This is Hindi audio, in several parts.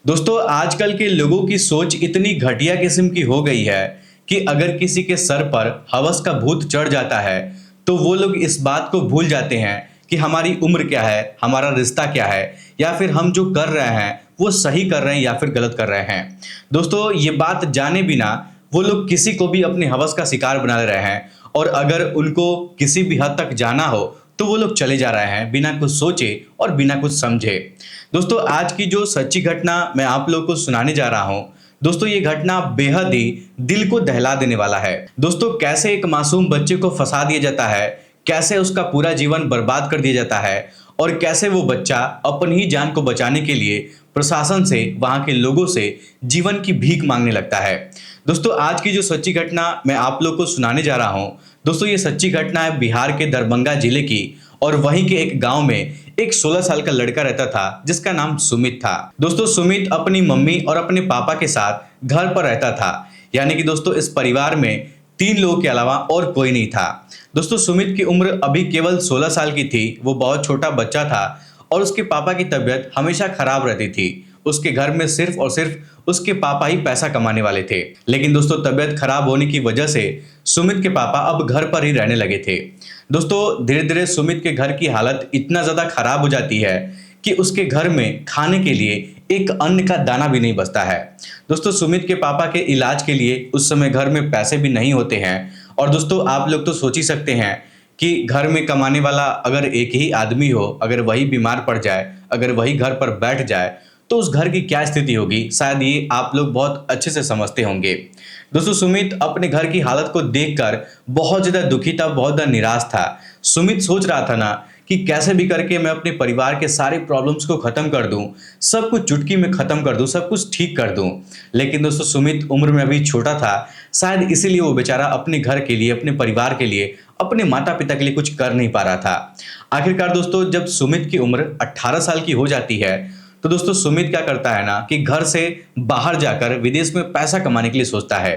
दोस्तों आजकल के लोगों की सोच इतनी घटिया किस्म की हो गई है कि अगर किसी के सर पर हवस का भूत चढ़ जाता है तो वो लोग इस बात को भूल जाते हैं कि हमारी उम्र क्या है, हमारा रिश्ता क्या है, या फिर हम जो कर रहे हैं वो सही कर रहे हैं या फिर गलत कर रहे हैं। दोस्तों ये बात जाने बिना वो लोग किसी को भी अपने हवस का शिकार बना ले रहे हैं, और अगर उनको किसी भी हद तक जाना हो तो वो लोग चले जा रहे हैं बिना कुछ सोचे और बिना कुछ समझे। दोस्तों आज की जो सच्ची घटना मैं आप लोगों को सुनाने जा रहा हूं, दोस्तों ये घटना बेहद ही दिल को दहला देने वाला है। दोस्तों कैसे एक मासूम बच्चे को फंसा दिया जाता है, कैसे उसका पूरा जीवन बर्बाद कर दिया जाता है, और कैसे वो बच्चा अपनी ही जान को बचाने के लिए प्रशासन से, वहां के लोगों से जीवन की भीख मांगने लगता है। दोस्तों आज की जो सच्ची घटना मैं आप लोग को सुनाने जा रहा हूं, दोस्तों ये सच्ची घटना है बिहार के दरभंगा जिले की, और वहीं के एक गांव में एक 16 साल का लड़का रहता था जिसका नाम सुमित था। दोस्तों सुमित अपनी मम्मी और अपने पापा के साथ घर पर रहता था, यानी कि दोस्तों इस परिवार में 3 लोगों के अलावा और कोई नहीं था। दोस्तों सुमित की उम्र अभी केवल 16 साल की थी, वो बहुत छोटा बच्चा था और उसके पापा की तबीयत हमेशा खराब रहती थी। उसके घर में सिर्फ और सिर्फ उसके पापा ही पैसा कमाने वाले थे। लेकिन दोस्तों तबीयत खराब होने की वजह से सुमित के पापा अब घर पर ही रहने लगे थे। दोस्तों धीरे धीरे सुमित के घर की हालत इतना ज्यादा खराब हो जाती है कि उसके घर में खाने के लिए एक अन्न का दाना भी नहीं बचता है। दोस्तों सुमित के पापा के इलाज के लिए उस समय घर में पैसे भी नहीं होते हैं, और दोस्तों आप लोग तो सोच ही सकते हैं कि घर में कमाने वाला अगर एक ही आदमी हो, अगर वही बीमार पड़ जाए, अगर वही घर पर बैठ जाए तो उस घर की क्या स्थिति होगी, शायद ये आप लोग बहुत अच्छे से समझते होंगे। दोस्तों सुमित अपने घर की हालत को देखकर बहुत ज्यादा दुखी था, बहुत ज्यादा निराश था। सुमित सोच रहा था ना कि कैसे भी करके मैं अपने परिवार के सारे प्रॉब्लम्स को खत्म कर दूं, सब कुछ चुटकी में खत्म कर दूं, सब कुछ ठीक कर दूं। लेकिन दोस्तों सुमित उम्र में अभी छोटा था, शायद इसीलिए वो बेचारा अपने घर के लिए, अपने परिवार के लिए, अपने माता पिता के लिए कुछ कर नहीं पा रहा था। आखिरकार दोस्तों जब सुमित की उम्र 18 साल की हो जाती है तो दोस्तों सुमित क्या करता है ना कि घर से बाहर जाकर विदेश में पैसा कमाने के लिए सोचता है,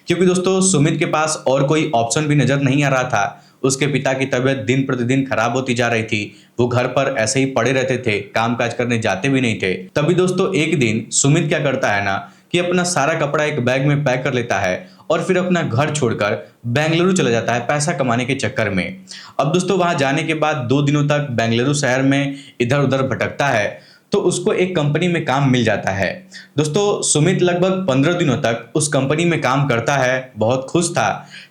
क्योंकि दोस्तों सुमित के पास और कोई ऑप्शन भी नजर नहीं आ रहा था। उसके पिता की तबीयत दिन प्रतिदिन खराब होती जा रही थी, वो घर पर ऐसे ही पड़े रहते थे, काम काज करने जाते भी नहीं थे। तभी दोस्तों एक दिन सुमित क्या करता है ना कि अपना सारा कपड़ा एक बैग में पैक कर लेता है और फिर अपना घर छोड़कर बेंगलुरु चला जाता है पैसा कमाने के चक्कर में। अब दोस्तों वहां जाने के बाद 2 दिनों तक बेंगलुरु शहर में इधर उधर भटकता है तो उसको एक कंपनी में काम मिल जाता है। दोस्तों सुमित लगभग 15 दिनों तक उस कंपनी में काम करता है, बहुत खुश था।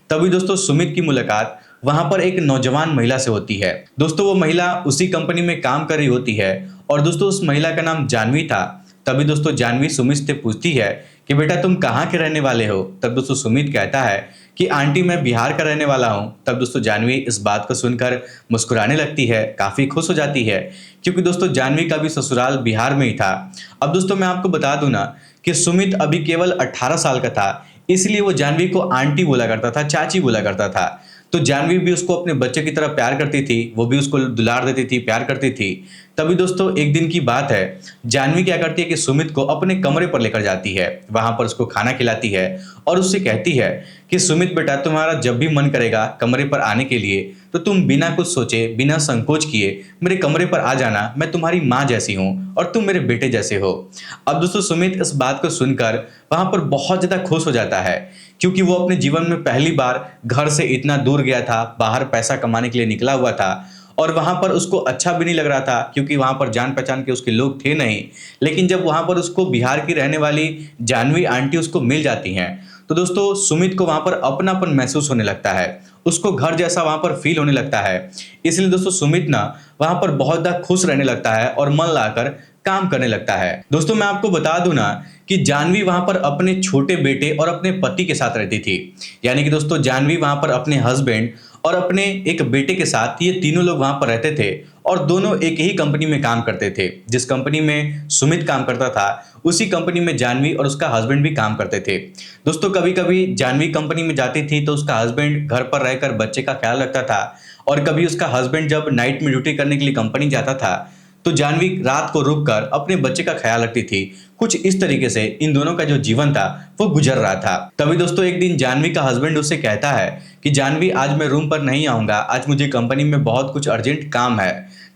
तभी दोस्तों सुमित की मुलाकात वहां पर एक नौजवान महिला से होती है। दोस्तों वो महिला उसी कंपनी में काम कर रही होती है, और दोस्तों उस महिला का नाम जानवी था। तभी दोस्तों जानवी सुमित से पूछती है कि बेटा तुम कहाँ के रहने वाले हो। तब दोस्तों सुमित कहता है कि आंटी मैं बिहार का रहने वाला हूँ। तब दोस्तों जानवी इस बात को सुनकर मुस्कुराने लगती है, काफी खुश हो जाती है, क्योंकि दोस्तों जानवी का भी ससुराल बिहार में ही था। अब दोस्तों मैं आपको बता दूं ना कि सुमित अभी केवल 18 साल का था, इसलिए वो जानवी को आंटी बोला करता था, चाची बोला करता था। तो जानवी भी उसको अपने बच्चे की तरह प्यार करती थी, वो भी उसको दुलार देती थी, प्यार करती थी। तभी दोस्तों एक दिन की बात है, जानवी क्या करती है कि सुमित को अपने कमरे पर लेकर जाती है, वहां पर उसको खाना खिलाती है और उससे कहती है कि सुमित बेटा तुम्हारा जब भी मन करेगा कमरे पर आने के लिए तो तुम बिना कुछ सोचे, बिना संकोच किए मेरे कमरे पर आ जाना, मैं तुम्हारी माँ जैसी हूँ और तुम मेरे बेटे जैसे हो। अब दोस्तों सुमित इस बात को सुनकर वहां पर बहुत ज्यादा खुश हो जाता है, क्योंकि वो अपने जीवन में पहली बार घर से इतना दूर गया था, बाहर पैसा कमाने के लिए निकला हुआ था, और वहां पर उसको अच्छा भी नहीं लग रहा था क्योंकि वहां पर जान पहचान के उसके लोग थे नहीं। लेकिन जब वहां पर उसको बिहार की रहने वाली जानवी आंटी उसको मिल जाती हैं तो दोस्तों सुमित को वहां पर अपनापन महसूस होने लगता है, उसको घर जैसा वहां पर फील होने लगता है। इसलिए दोस्तों सुमित ना वहां पर बहुत ज्यादा खुश रहने लगता है और मन लाकर काम करने लगता है। दोस्तों मैं आपको बता दूं ना कि जानवी वहां पर अपने छोटे बेटे और अपने पति के साथ रहती थी, यानी कि दोस्तों जानवी वहां पर अपने हस्बैंड और अपने एक बेटे के साथ, ये तीनों लोग वहां पर रहते थे और दोनों एक ही कंपनी में काम करते थे। जिस कंपनी में सुमित काम करता था उसी कंपनी में जानवी और उसका हस्बैंड भी काम करते थे। दोस्तों कभी कभी जानवी कंपनी में जाती थी तो उसका हस्बैंड घर पर रहकर बच्चे का ख्याल रखता था, और कभी उसका हस्बैंड जब नाइट में ड्यूटी करने के लिए कंपनी जाता था तो जानवी रात को रुककर अपने बच्चे का ख्याल रखती थी। कुछ इस तरीके से इन दोनों का जो जीवन था वो गुजर रहा था। तभी दोस्तों एक दिन जानवी का हस्बैंड उससे कहता है कि जानवी आज मैं रूम पर नहीं आऊंगा, आज मुझे कंपनी में बहुत कुछ अर्जेंट काम है।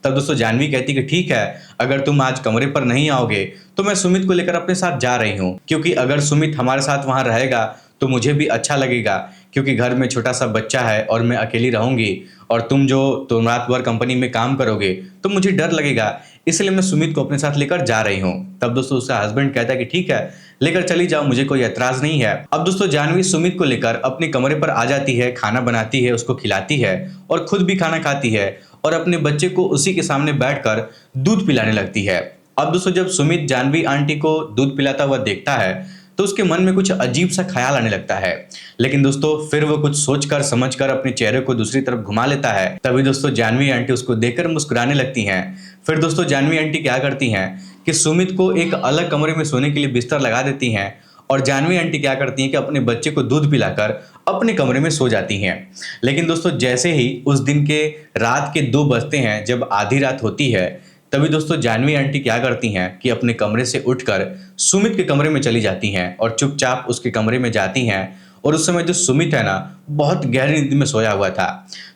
तब दोस्तों जानवी कहती कि ठीक है, अगर तुम आज कमरे पर नहीं आओगे तो मैं सुमित को लेकर अपने साथ जा रही हूँ, क्योंकि अगर सुमित हमारे साथ वहां रहेगा तो मुझे भी अच्छा लगेगा, क्योंकि घर में छोटा सा बच्चा है और मैं अकेली रहूंगी, और तुम रात भर कंपनी में काम करोगे तो मुझे डर लगेगा, इसलिए मैं सुमित को अपने साथ लेकर जा रही हूँ। तब दोस्तों उसका हस्बैंड कहता है कि ठीक है, लेकर चली जाओ, मुझे कोई ऐतराज नहीं है। अब दोस्तों जानवी सुमित को लेकर अपने कमरे पर आ जाती है, खाना बनाती है, उसको खिलाती है और खुद भी खाना खाती है और अपने बच्चे को उसी के सामने बैठकर दूध पिलाने लगती है। अब दोस्तों जब सुमित जानवी आंटी को दूध पिलाता हुआ देखता है तो उसके मन में कुछ अजीब सा ख्याल आने लगता है, लेकिन दोस्तों फिर वो कुछ सोचकर समझकर अपने चेहरे को दूसरी तरफ घुमा लेता है। तभी दोस्तों जानवी आंटी उसको देखकर मुस्कुराने लगती हैं। फिर दोस्तों जानवी आंटी क्या करती हैं कि सुमित को एक अलग कमरे में सोने के लिए बिस्तर लगा देती हैं, और जानवी आंटी क्या करती हैं कि अपने बच्चे को दूध पिलाकर अपने कमरे में सो जाती हैं। लेकिन दोस्तों जैसे ही उस दिन के रात के 2 बजते हैं, जब आधी रात होती है, तभी दोस्तों जानवी आंटी क्या करती हैं कि अपने कमरे से उठकर सुमित के कमरे में चली जाती हैं और चुपचाप उसके कमरे में जाती हैं। और उस समय जो सुमित है ना, बहुत गहरी नींद में सोया हुआ था।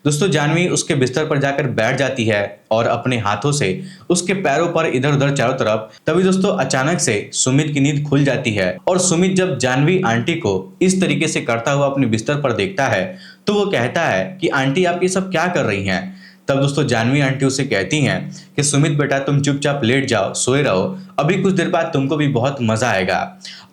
दोस्तों जानवी उसके बिस्तर पर जाकर बैठ जाती है और अपने हाथों से उसके पैरों पर इधर उधर चारों तरफ। तभी दोस्तों अचानक से सुमित की नींद खुल जाती है, और सुमित जब जानवी आंटी को इस तरीके से करता हुआ अपने बिस्तर पर देखता है तो वो कहता है कि आंटी आप ये सब क्या कर रही हैं। तब दोस्तों जानवी आंटी उसे कहती हैं कि सुमित बेटा तुम चुपचाप लेट जाओ, सोए रहो, अभी कुछ देर बाद तुमको भी बहुत मजा आएगा।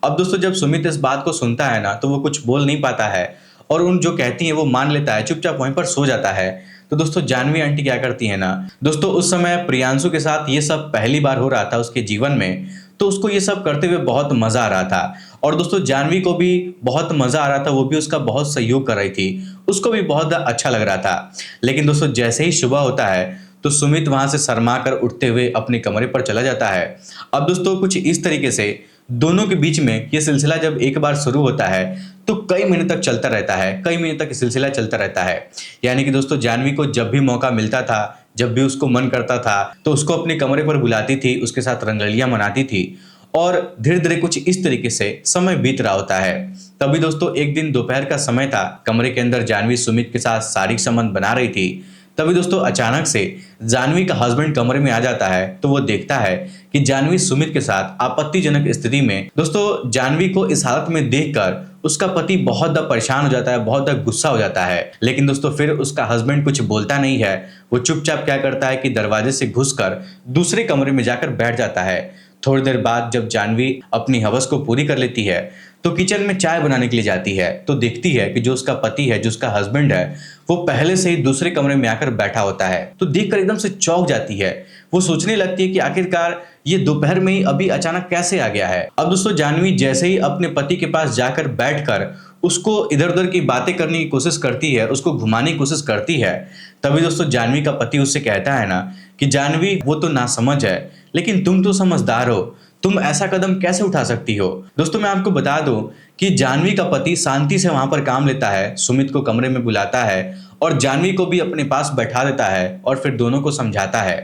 अब दोस्तों जब सुमित इस बात को सुनता है ना, तो वो कुछ बोल नहीं पाता है और उन जो कहती हैं वो मान लेता है, चुपचाप वहीं पर सो जाता है। तो दोस्तों जानवी आंटी क्या करती है ना, दोस्तों उस समय प्रियांशु के साथ ये सब पहली बार हो रहा था उसके जीवन में, तो उसको ये सब करते हुए बहुत मजा आ रहा था। और दोस्तों जानवी को भी बहुत मजा आ रहा था, वो भी उसका बहुत सहयोग कर रही थी, उसको भी बहुत अच्छा लग रहा था। लेकिन दोस्तों जैसे ही सुबह होता है तो सुमित वहां से शर्मा कर उठते हुए अपने कमरे पर चला जाता है। अब दोस्तों कुछ इस तरीके से दोनों के बीच में ये सिलसिला जब एक बार शुरू होता है तो कई महीने तक चलता रहता है, कई महीने तक ये सिलसिला चलता रहता है। यानी कि दोस्तों जानवी को जब भी मौका मिलता था, जब भी उसको मन करता था, तो उसको अपने कमरे पर बुलाती थी, उसके साथ रंगरलियां मनाती थी, और धीरे धीरे कुछ इस तरीके से समय बीत रहा होता है। तभी दोस्तों एक दिन दोपहर का समय था, कमरे के अंदर जानवी सुमित के साथ शारीरिक संबंध बना रही थी। तभी दोस्तों अचानक से जानवी का हस्बैंड कमरे में आ जाता है, तो वो देखता है कि जानवी सुमित के साथ आपत्तिजनक स्थिति में। दोस्तों जानवी को इस हालत में देखकर उसका पति बहुत ज्यादा परेशान हो जाता है, बहुत ज्यादा गुस्सा हो जाता है। लेकिन दोस्तों फिर उसका हस्बैंड कुछ बोलता नहीं है, वो चुपचाप क्या करता है कि दरवाजे से घुसकर दूसरे कमरे में जाकर बैठ जाता है। थोड़ी देर बाद जब जानवी अपनी हवस को पूरी कर लेती है तो किचन में चाय बनाने के लिए जाती है, तो देखती है कि जो उसका पति है, जो उसका हस्बैंड है, वो पहले से ही दूसरे कमरे में आकर बैठा होता है। तो देखकर एकदम से चौंक जाती है, वो सोचने लगती है कि आखिरकार ये दोपहर में ही अभी अचानक कैसे आ गया है। अब दोस्तों जानवी जैसे ही अपने पति के पास जाकर बैठकर उसको इधर उधर की बातें करने की कोशिश करती है, उसको घुमाने की कोशिश करती है, तभी दोस्तों जानवी का पति उससे कहता है ना कि जानवी वो तो नासमझ है, लेकिन तुम तो समझदार हो, तुम ऐसा कदम कैसे उठा सकती हो। दोस्तों मैं आपको बता दूं कि जानवी का पति शांति से वहां पर काम लेता है, सुमित को कमरे में बुलाता है और जानवी को भी अपने पास बैठा देता है और फिर दोनों को समझाता है।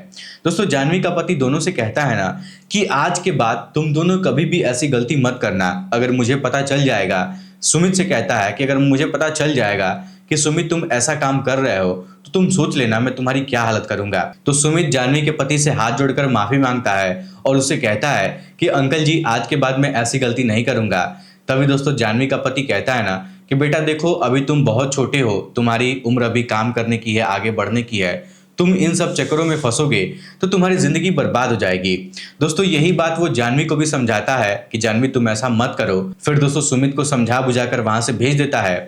दोस्तों जानवी का पति दोनों से कहता है ना कि आज के बाद तुम दोनों कभी भी ऐसी गलती मत करना, अगर मुझे पता चल जाएगा। सुमित से कहता है कि अगर मुझे पता चल जाएगा कि सुमित तुम ऐसा काम कर रहे हो तो तुम सोच लेना मैं तुम्हारी क्या हालत करूंगा। तो सुमित जानवी के पति से हाथ जोड़कर माफी मांगता है और उससे कहता है कि अंकल जी आज के बाद मैं ऐसी गलती नहीं करूंगा। तभी दोस्तों जानवी का पति कहता है ना कि बेटा देखो अभी तुम बहुत छोटे हो, तुम्हारी उम्र अभी काम करने की है, आगे बढ़ने की है, तुम इन सब चक्करों में फंसोगे तो तुम्हारी जिंदगी बर्बाद हो जाएगी। दोस्तों यही बात वो जानवी को भी समझाता है कि जानवी तुम ऐसा मत करो। फिर दोस्तों सुमित को समझा बुझाकर वहां से भेज देता है।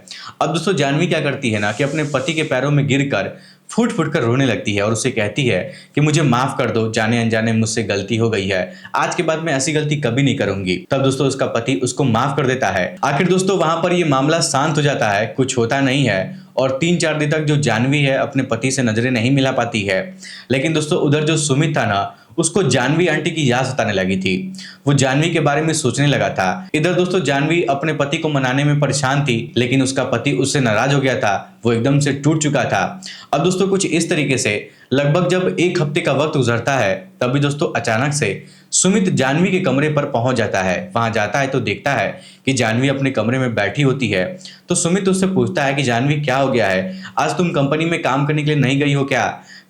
अब दोस्तों जानवी क्या करती है ना कि अपने पति के पैरों में गिरकर फूट फूट कर रोने लगती है और उससे कहती है कि मुझे माफ कर दो, जाने अनजाने मुझसे गलती हो गई है, आज के बाद मैं ऐसी गलती कभी नहीं करूंगी। तब दोस्तों उसका पति उसको माफ कर देता है। आखिर दोस्तों वहां पर ये मामला शांत हो जाता है, कुछ होता नहीं है और 3-4 दिन तक जो जानवी है अपने पति से नजरें नहीं मिला पाती है। लेकिन दोस्तों उधर जो सुमित था ना उसको जानवी आंटी की याद सताने लगी थी, वो जानवी के बारे में सोचने लगा था। इधर दोस्तों जानवी अपने पति को मनाने में परेशान थी, लेकिन उसका पति उससे नाराज हो गया था, वो एकदम से टूट चुका था। अब दोस्तों कुछ इस तरीके से लगभग जब 1 हफ्ते का वक्त गुजरता है तभी दोस्तों अचानक से सुमित जानवी के कमरे पर पहुंच जाता है। वहां जाता है तो देखता है कि जानवी अपने कमरे में बैठी होती है। तो सुमित उससे पूछता है कि जानवी क्या हो गया है, आज तुम कंपनी में काम करने के लिए नहीं गई हो क्या।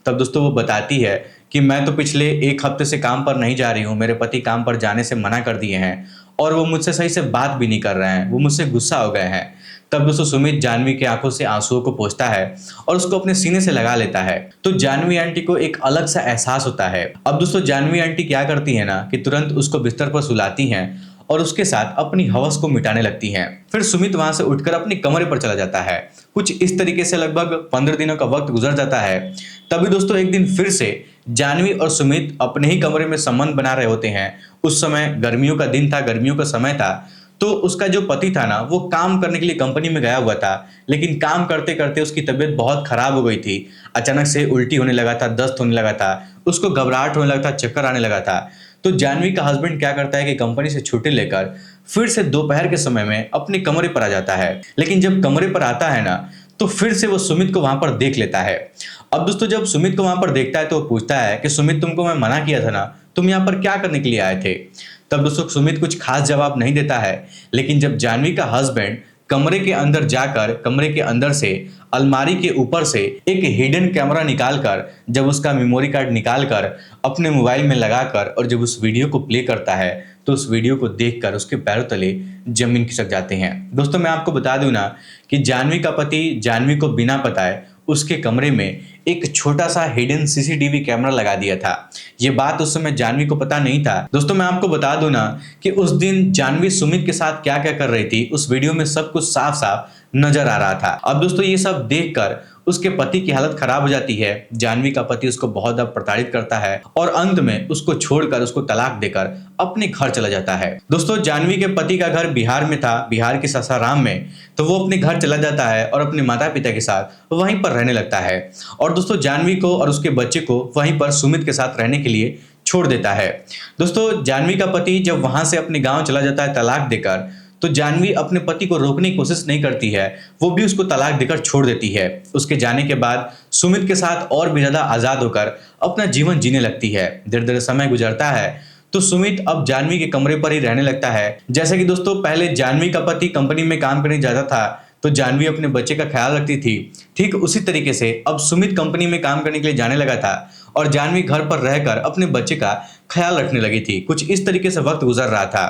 तब दोस्तों वो बताती है कि मैं तो पिछले 1 हफ्ते से काम पर नहीं जा रही हूँ, मेरे पति काम पर जाने से मना कर दिए हैं और वो मुझसे सही से बात भी नहीं कर रहे हैं, वो मुझसे गुस्सा हो गए हैं। तब दोस्तों सुमित जानवी की आंखों से आंसुओं को पोंछता है और उसको अपने सीने से लगा लेता है। तो जानवी आंटी को एक अलग सा एहसास होता है। अब दोस्तों जानवी आंटी क्या करती है ना कि तुरंत उसको बिस्तर पर सुलाती हैं और उसके साथ अपनी हवस को मिटाने लगती हैं। फिर सुमित वहां से उठकर अपने कमरे पर चला जाता है। कुछ इस तरीके से लगभग 15 दिनों का वक्त गुजर जाता है। तभी दोस्तों एक दिन फिर से जानवी और सुमित अपने ही कमरे में संबंध बना रहे होते हैं। उस समय गर्मियों का दिन था, गर्मियों का समय था। तो उसका जो पति था ना, वो काम करने के लिए कंपनी में गया हुआ था, लेकिन काम करते करते उसकी तबीयत बहुत खराब हो गई थी। अचानक से उल्टी होने लगा था, दस्त होने लगा था, उसको घबराहट होने लगा था, चक्कर आने लगा था। तो जानवी का हस्बैंड क्या करता है कि कंपनी से छुट्टी लेकर फिर से दोपहर के समय में अपने कमरे पर आ जाता है। लेकिन जब कमरे पर आता है ना, तो फिर से वो सुमित को वहां पर देख लेता है। अब दोस्तों जब सुमित को वहां पर देखता है तो वो पूछता है कि सुमित, तुमको मैं मना किया था ना, तुम यहाँ पर क्या करने के लिए आए थे? तब दोस्तों सुमित कुछ खास जवाब नहीं देता है। लेकिन जब जानवी का हस्बैंड कमरे के अंदर जाकर कमरे के अंदर से अलमारी के ऊपर से एक हिडन कैमरा निकालकर, जब उसका मेमोरी कार्ड निकालकर अपने मोबाइल में लगाकर और जब उस वीडियो को प्ले करता है, तो उस वीडियो को देखकर उसके पैरों तले जमीन खिसक जाते हैं। दोस्तों मैं आपको बता दूं ना कि जानवी का पति जानवी को बिना बताए उसके कमरे में एक छोटा सा हिडन सीसीटीवी कैमरा लगा दिया था। ये बात उस समय जानवी को पता नहीं था। दोस्तों मैं आपको बता दूं ना कि उस दिन जानवी सुमित के साथ क्या क्या कर रही थी, उस वीडियो में सब कुछ साफ साफ नजर आ रहा था। अब दोस्तों ये सब देखकर उसके पति की हालत खराब हो जाती है। जानवी का पति उसको बहुत ज्यादा प्रताड़ित करता है और अंत में उसको छोड़कर, उसको तलाक देकर अपने घर चला जाता है। दोस्तों जानवी के पति का घर बिहार में था, बिहार के सासाराम में। तो वो अपने घर चला जाता है और अपने माता पिता के साथ वहीं पर रहने लगता है। और दोस्तों जानवी को और उसके बच्चे को वहीं पर सुमित के साथ रहने के लिए छोड़ देता है। दोस्तों जानवी का पति जब वहां से अपने गांव चला जाता है तलाक देकर, तो जानवी अपने पति को रोकने की कोशिश नहीं करती है, वो भी उसको तलाक देकर छोड़ देती है। उसके जाने के बाद सुमित के साथ और भी ज्यादा आजाद होकर अपना जीवन जीने लगती है। धीरे धीरे समय गुजरता है तो सुमित अब जानवी के कमरे पर ही रहने लगता है। जैसे कि दोस्तों पहले जानवी का पति कंपनी में काम करने जाता था तो जानवी अपने बच्चे का ख्याल रखती थी, ठीक उसी तरीके से अब सुमित कंपनी में काम करने के लिए जाने लगा था और जानवी घर पर रहकर अपने बच्चे का ख्याल रखने लगी थी। कुछ इस तरीके से वक्त गुजर रहा था।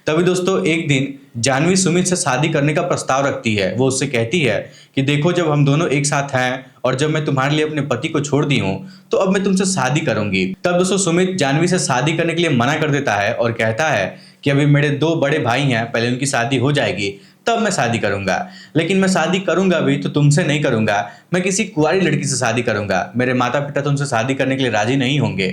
तभी दोस्तों एक दिन जानवी सुमित से शादी करने का प्रस्ताव रखती है। वो उससे कहती है कि देखो, जब हम दोनों एक साथ हैं और जब मैं तुम्हारे लिए अपने पति को छोड़ दी हूँ, तो अब मैं तुमसे शादी करूंगी। तब दोस्तों सुमित जानवी से शादी करने के लिए मना कर देता है और कहता है कि अभी मेरे 2 बड़े भाई हैं, पहले उनकी शादी हो जाएगी तब मैं शादी करूंगा। लेकिन मैं शादी करूंगा भी तो तुमसे नहीं करूंगा, मैं किसी कुंवारी लड़की से शादी करूंगा। मेरे माता पिता तुमसे शादी करने के लिए राजी नहीं होंगे।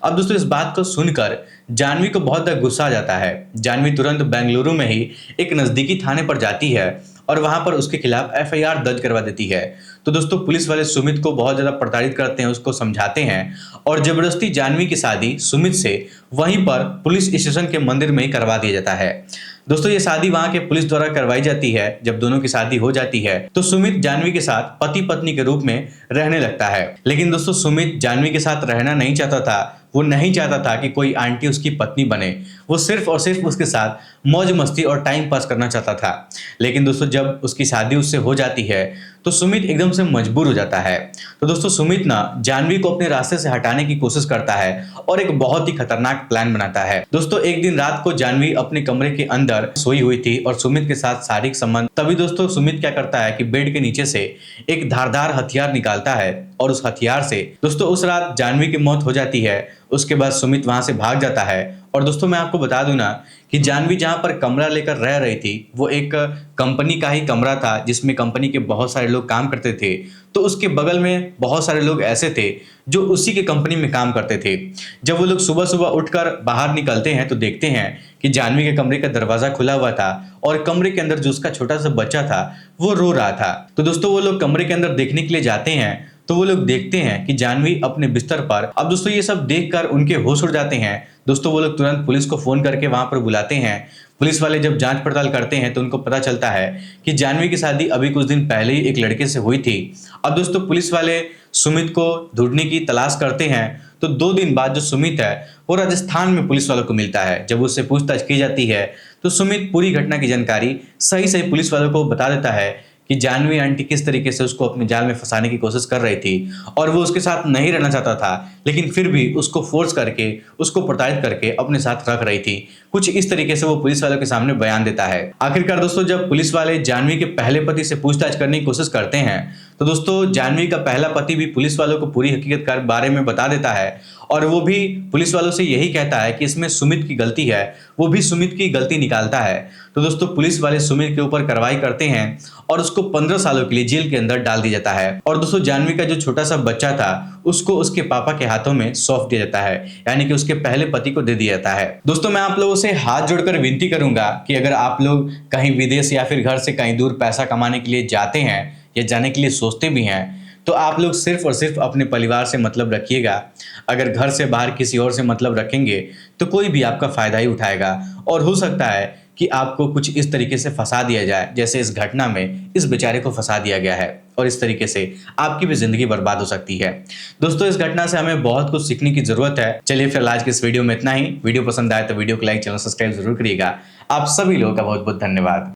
अब दोस्तों इस बात को सुनकर जानवी को बहुत ज्यादा गुस्सा आ जाता है। जानवी तुरंत बेंगलुरु में ही एक नजदीकी थाने पर जाती है और वहां पर उसके खिलाफ एफआईआर दर्ज करवा देती है। तो दोस्तों पुलिस वाले सुमित को बहुत ज्यादा प्रताड़ित करते हैं, उसको समझाते हैं और जबरदस्ती जानवी की शादी सुमित से वहीं पर पुलिस स्टेशन के मंदिर में ही करवा दिया जाता है। दोस्तों ये शादी वहां के पुलिस द्वारा करवाई जाती है। जब दोनों की शादी हो जाती है तो सुमित जानवी के साथ पति पत्नी के रूप में रहने लगता है। लेकिन दोस्तों सुमित जानवी के साथ रहना नहीं चाहता था। वो नहीं चाहता था कि कोई आंटी उसकी पत्नी बने। वो सिर्फ और सिर्फ उसके साथ मौज मस्ती और टाइम पास करना चाहता था। लेकिन दोस्तों जब उसकी शादी उससे हो जाती है तो सुमित एकदम से मजबूर हो जाता है। तो दोस्तों सुमित ना जानवी को अपने रास्ते से हटाने की कोशिश करता है और एक बहुत ही खतरनाक प्लान बनाता है। दोस्तों एक दिन रात को जानवी अपने कमरे के अंदर सोई हुई थी और सुमित के साथ शारीरिक संबंध। तभी दोस्तों सुमित क्या करता है कि बेड के नीचे से एक धारदार हथियार निकालता है और उस हथियार से दोस्तों उस रात जानवी की मौत हो जाती है। उसके बाद सुमित वहां से भाग जाता है। और दोस्तों मैं आपको बता दूं ना कि जानवी जहां पर कमरा लेकर रह रही थी वो एक कंपनी का ही कमरा था जिसमें कंपनी के बहुत सारे लोग काम करते थे। तो उसके बगल में बहुत सारे लोग ऐसे थे जो उसी के कंपनी में काम करते थे। जब वो लोग सुबह सुबह उठकर बाहर निकलते हैं तो देखते हैं कि जानवी के कमरे का दरवाजा खुला हुआ था और कमरे के अंदर जो उसका छोटा सा बच्चा था वो रो रहा था। तो दोस्तों वो लोग कमरे के अंदर देखने के लिए जाते हैं तो वो लोग देखते हैं कि जानवी अपने बिस्तर पर। अब दोस्तों ये सब देखकर उनके होश उड़ जाते हैं। दोस्तों वो लोग तुरंत पुलिस को फोन करके वहां पर बुलाते हैं। पुलिस वाले जब जांच पड़ताल करते हैं तो उनको पता चलता है कि जानवी की शादी अभी कुछ दिन पहले ही एक लड़के से हुई थी। अब दोस्तों पुलिस वाले सुमित को ढूंढने की तलाश करते हैं। तो 2 दिन बाद जो सुमित है वो राजस्थान में पुलिस वालों को मिलता है। जब उससे पूछताछ की जाती है तो सुमित पूरी घटना की जानकारी सही सही पुलिस वालों को बता देता है कि जानवी आंटी किस तरीके से उसको अपने जाल में फंसाने की कोशिश कर रही थी और वो उसके साथ नहीं रहना चाहता था। लेकिन फिर भी उसको फोर्स करके, उसको प्रताड़ित करके अपने साथ रख रही थी। कुछ इस तरीके से वो पुलिस वालों के सामने बयान देता है। आखिरकार दोस्तों जब पुलिस वाले जानवी के पहले पति से पूछताछ करने की कोशिश करते हैं तो दोस्तों जानवी का पहला पति भी पुलिस वालों को पूरी हकीकत के बारे में बता देता है और वो भी पुलिस वालों से यही कहता है कि इसमें सुमित की गलती है। वो भी सुमित की गलती निकालता है। तो दोस्तों पुलिस वाले सुमित के ऊपर कार्रवाई करते हैं और उसको 15 सालों के लिए जेल के अंदर डाल दिया जाता है। और दोस्तों जानवी का जो छोटा सा बच्चा था उसको उसके पापा के हाथों में सौंप दिया जाता है, यानी कि उसके पहले पति को दे दिया जाता है। दोस्तों मैं आप लोगों से हाथ जोड़कर विनती करूंगा कि अगर आप लोग कहीं विदेश या फिर घर से कहीं दूर पैसा कमाने के लिए जाते हैं या जाने के लिए सोचते भी हैं तो आप लोग सिर्फ और सिर्फ अपने परिवार से मतलब रखिएगा। अगर घर से बाहर किसी और से मतलब रखेंगे तो कोई भी आपका फायदा ही उठाएगा और हो सकता है कि आपको कुछ इस तरीके से फंसा दिया जाए जैसे इस घटना में इस बेचारे को फंसा दिया गया है और इस तरीके से आपकी भी जिंदगी बर्बाद हो सकती है। दोस्तों इस घटना से हमें बहुत कुछ सीखने की जरूरत है। चलिए फिर आज के इस वीडियो में इतना ही। वीडियो पसंद आए तो वीडियो को लाइक, चैनल सब्सक्राइब जरूर करिएगा। आप सभी लोगों का बहुत बहुत धन्यवाद।